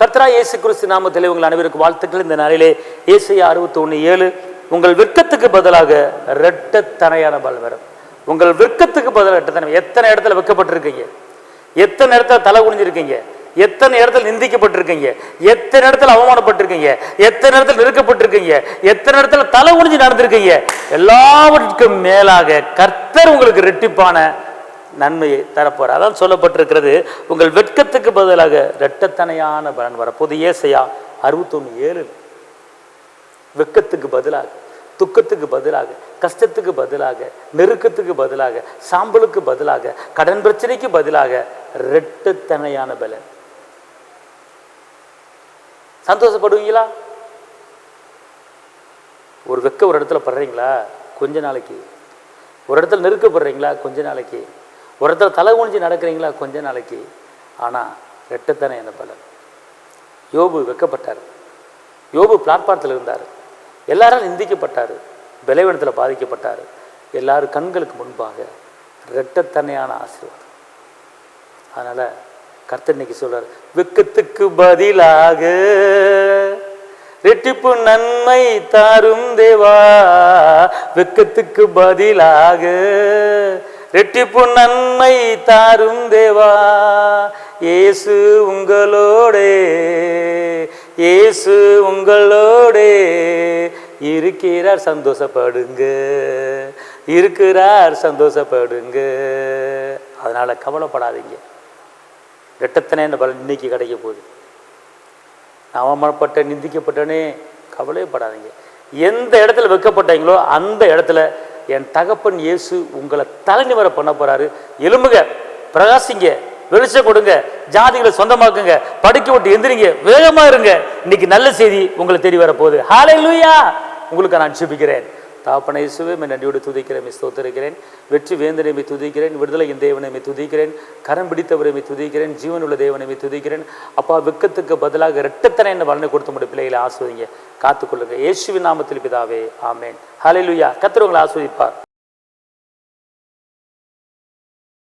கர்த்தராகிய இயேசு கிறிஸ்து நாமத்திலே உங்கள் அனைவருக்கும் வாழ்த்துக்கள். இந்த நாளிலே ஏசாயா 61:7 உங்கள் வெட்கத்துக்கு பதிலாக இரட்டத்தனையான பலன் வரும். உங்கள் வெட்கத்துக்கு பதிலாக இரட்டத்தனை. எத்தனை இடத்துல வெட்கப்பட்டிருக்கீங்க, எத்தனை இடத்துல தலை குனிஞ்சிருக்கீங்க, எத்தனை இடத்துல நிந்திக்கப்பட்டிருக்கீங்க, எத்தனை இடத்துல அவமானப்பட்டிருக்கீங்க, எத்தனை இடத்துல நெருக்கப்பட்டிருக்கீங்க, எத்தனை இடத்துல தலை குனிஞ்சு நடந்திருக்கீங்க. எல்லாவற்றுக்கும் மேலாக கர்த்தர் உங்களுக்கு ரெட்டிப்பான நன்மையை தரப்போறார். அதான் சொல்லப்பட்டிருக்கிறது, உங்கள் வெட்கத்துக்கு பதிலாக இரட்டத்தனையான பலன் வரப்போது. ஏசாயா 61:7 வெட்கத்துக்கு பதிலாக, துக்கத்துக்கு பதிலாக, கஷ்டத்துக்கு பதிலாக, நெருக்கத்துக்கு பதிலாக, சாம்பலுக்கு பதிலாக, கடன் பிரச்சனைக்கு பதிலாக இரட்டத்தனையான பலன். சந்தோஷப்படுவீங்களா? ஒரு வெட்க ஒரு இடத்துல படுறீங்களா? கொஞ்ச நாளைக்கு. ஒரு இடத்துல நெருக்கப்படுறீங்களா? கொஞ்ச நாளைக்கு. ஒரு இடத்துல தலை குனிஞ்சு நடக்கிறீங்களா? கொஞ்ச நாளைக்கு. ஆனால் இரட்டத்தனையான பலன். யோபு வெட்கப்பட்டார். யோபு பிளாட்பாரத்தில் இருந்தார். எல்லாரும் நிந்திக்கப்பட்டார், பலவீனத்தில் பாதிக்கப்பட்டார். எல்லாரும் கண்களுக்கு முன்பாக இரட்டத்தனையான ஆசீர்வாதம். அதனால் கர்த்தர் இன்னைக்கு சொல்றார், வெட்கத்துக்கு பதிலாக ரெட்டிப்பு நன்மை தாரும் தேவா. வெட்கத்துக்கு பதிலாக ரெட்டிப்பு நன்மை தாரும் தேவா. இயேசு உங்களோடே, இயேசு உங்களோடே இருக்கிறார், சந்தோஷப்படுங்க, இருக்கிறார், சந்தோஷப்படுங்க. அதனால கவலைப்படாதீங்க. இரட்டத்தனையான பலன் இன்னைக்கு கிடைக்க போகுது. நான் அவமானப்பட்ட, நிந்திக்கப்பட்டனே, கவலைப்படாதீங்க. எந்த இடத்துல வைக்கப்பட்டீங்களோ அந்த இடத்துல என் தகப்பன் இயேசு உங்களை தலைநிவர பண்ண போறாரு. எலும்புங்க, பிரகாசிங்க, வெளிச்சம் கொடுங்க, ஜாதிகளை சொந்தமாக்குங்க, படுக்கை விட்டு எந்திரிங்க, வேகமா இருங்க. இன்னைக்கு நல்ல செய்தி உங்களை தேடி வரப்போகுது. ஹல்லேலூயா. உங்களுக்கு நான் ஜெபிக்கிறேன். தகப்பனே இயேசுவே, நன்றியோடு துதிக்கிறேன், ஸ்தோத்திரிக்கிறேன். வெற்றி வேந்தனை துதிக்கிறேன், விடுதலையின் தேவனை துதிக்கிறேன், கரம் பிடித்தவரை துதிக்கிறேன், ஜீவனுள்ள தேவனை துதிக்கிறேன். அப்பா, வெட்கத்துக்கு பதிலாக இரட்டத்தனையான பலனை கொடுத்து முடிய பிள்ளைகளை ஆஸ்வதிங்க, காத்துக்கொள்ளுங்க. இயேசுவின் நாமத்தில் பிதாவே, ஆமேன். ஹல்லேலூயா. கர்த்தர் உங்களை ஆஸ்வதிப்பார்.